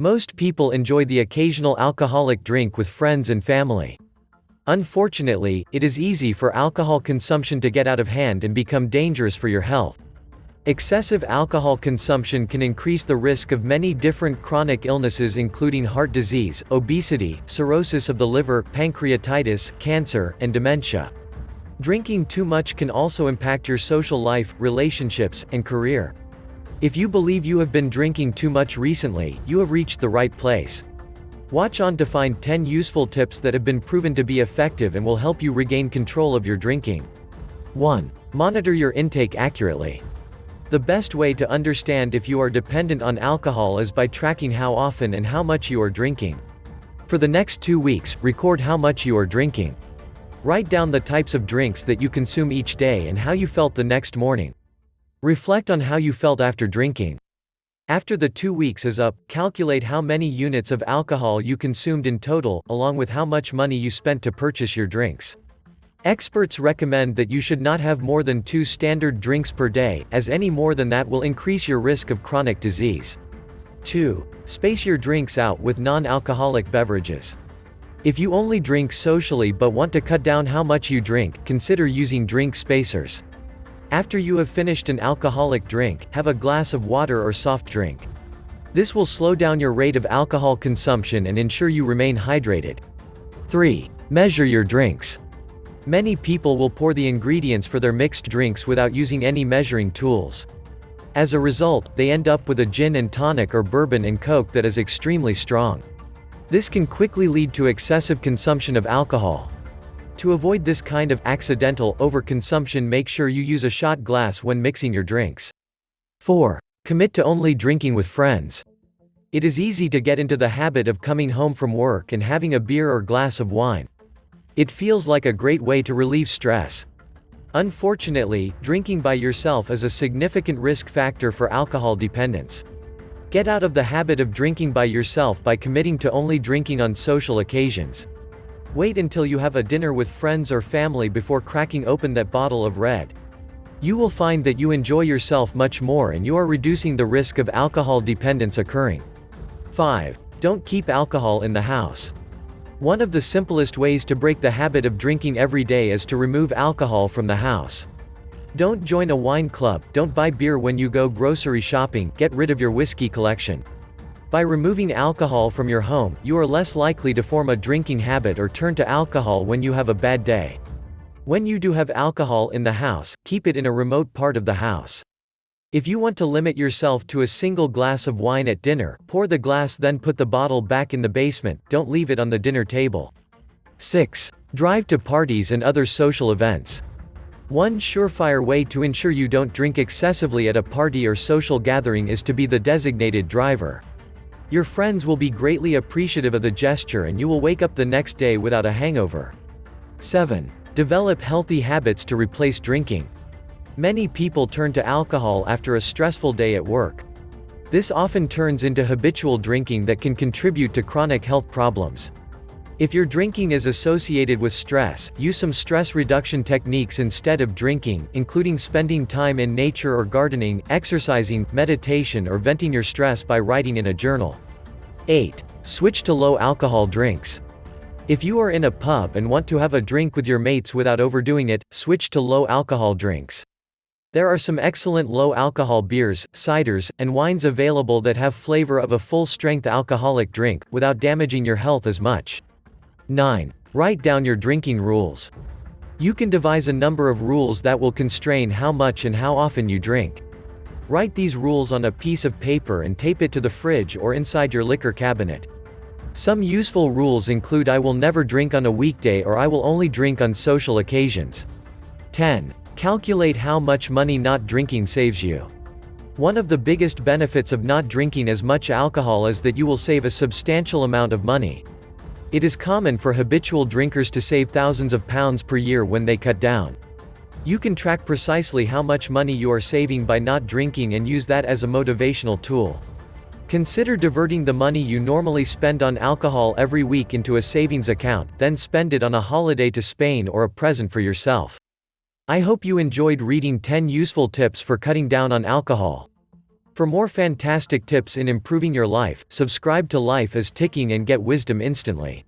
Most people enjoy the occasional alcoholic drink with friends and family. Unfortunately, it is easy for alcohol consumption to get out of hand and become dangerous for your health. Excessive alcohol consumption can increase the risk of many different chronic illnesses including heart disease, obesity, cirrhosis of the liver, pancreatitis, cancer, and dementia. Drinking too much can also impact your social life, relationships, and career. If you believe you have been drinking too much recently, you have reached the right place. Watch on to find 10 useful tips that have been proven to be effective and will help you regain control of your drinking. 1. Monitor your intake accurately. The best way to understand if you are dependent on alcohol is by tracking how often and how much you are drinking. For the next 2 weeks, record how much you are drinking. Write down the types of drinks that you consume each day and how you felt the next morning. Reflect on how you felt after drinking. After the 2 weeks is up, calculate how many units of alcohol you consumed in total, along with how much money you spent to purchase your drinks. Experts recommend that you should not have more than 2 standard drinks per day, as any more than that will increase your risk of chronic disease. 2. Space your drinks out with non-alcoholic beverages. If you only drink socially but want to cut down how much you drink, consider using drink spacers. After you have finished an alcoholic drink, have a glass of water or soft drink. This will slow down your rate of alcohol consumption and ensure you remain hydrated. 3. Measure your drinks. Many people will pour the ingredients for their mixed drinks without using any measuring tools. As a result, they end up with a gin and tonic or bourbon and coke that is extremely strong. This can quickly lead to excessive consumption of alcohol. To avoid this kind of accidental overconsumption, make sure you use a shot glass when mixing your drinks. 4. Commit to only drinking with friends. It is easy to get into the habit of coming home from work and having a beer or glass of wine. It feels like a great way to relieve stress. Unfortunately, drinking by yourself is a significant risk factor for alcohol dependence. Get out of the habit of drinking by yourself by committing to only drinking on social occasions. Wait until you have a dinner with friends or family before cracking open that bottle of red. You will find that you enjoy yourself much more and you are reducing the risk of alcohol dependence occurring. 5. Don't keep alcohol in the house. One of the simplest ways to break the habit of drinking every day is to remove alcohol from the house. Don't join a wine club, don't buy beer when you go grocery shopping, get rid of your whiskey collection. By removing alcohol from your home, you are less likely to form a drinking habit or turn to alcohol when you have a bad day. When you do have alcohol in the house, keep it in a remote part of the house. If you want to limit yourself to a single glass of wine at dinner, pour the glass then put the bottle back in the basement, don't leave it on the dinner table. 6. Drive to parties and other social events. One surefire way to ensure you don't drink excessively at a party or social gathering is to be the designated driver. Your friends will be greatly appreciative of the gesture and you will wake up the next day without a hangover. 7. Develop healthy habits to replace drinking. Many people turn to alcohol after a stressful day at work. This often turns into habitual drinking that can contribute to chronic health problems. If your drinking is associated with stress, use some stress reduction techniques instead of drinking, including spending time in nature or gardening, exercising, meditation, or venting your stress by writing in a journal. 8. Switch to low-alcohol drinks. If you are in a pub and want to have a drink with your mates without overdoing it, switch to low-alcohol drinks. There are some excellent low-alcohol beers, ciders, and wines available that have flavor of a full-strength alcoholic drink, without damaging your health as much. 9. Write down your drinking rules. You can devise a number of rules that will constrain how much and how often you drink. Write these rules on a piece of paper and tape it to the fridge or inside your liquor cabinet. Some useful rules include: I will never drink on a weekday, or I will only drink on social occasions. 10. Calculate how much money not drinking saves you. One of the biggest benefits of not drinking as much alcohol is that you will save a substantial amount of money. It is common for habitual drinkers to save thousands of pounds per year when they cut down. You can track precisely how much money you are saving by not drinking and use that as a motivational tool. Consider diverting the money you normally spend on alcohol every week into a savings account, then spend it on a holiday to Spain or a present for yourself. I hope you enjoyed reading 10 useful tips for cutting down on alcohol. For more fantastic tips in improving your life, subscribe to Life is Ticking and get wisdom instantly.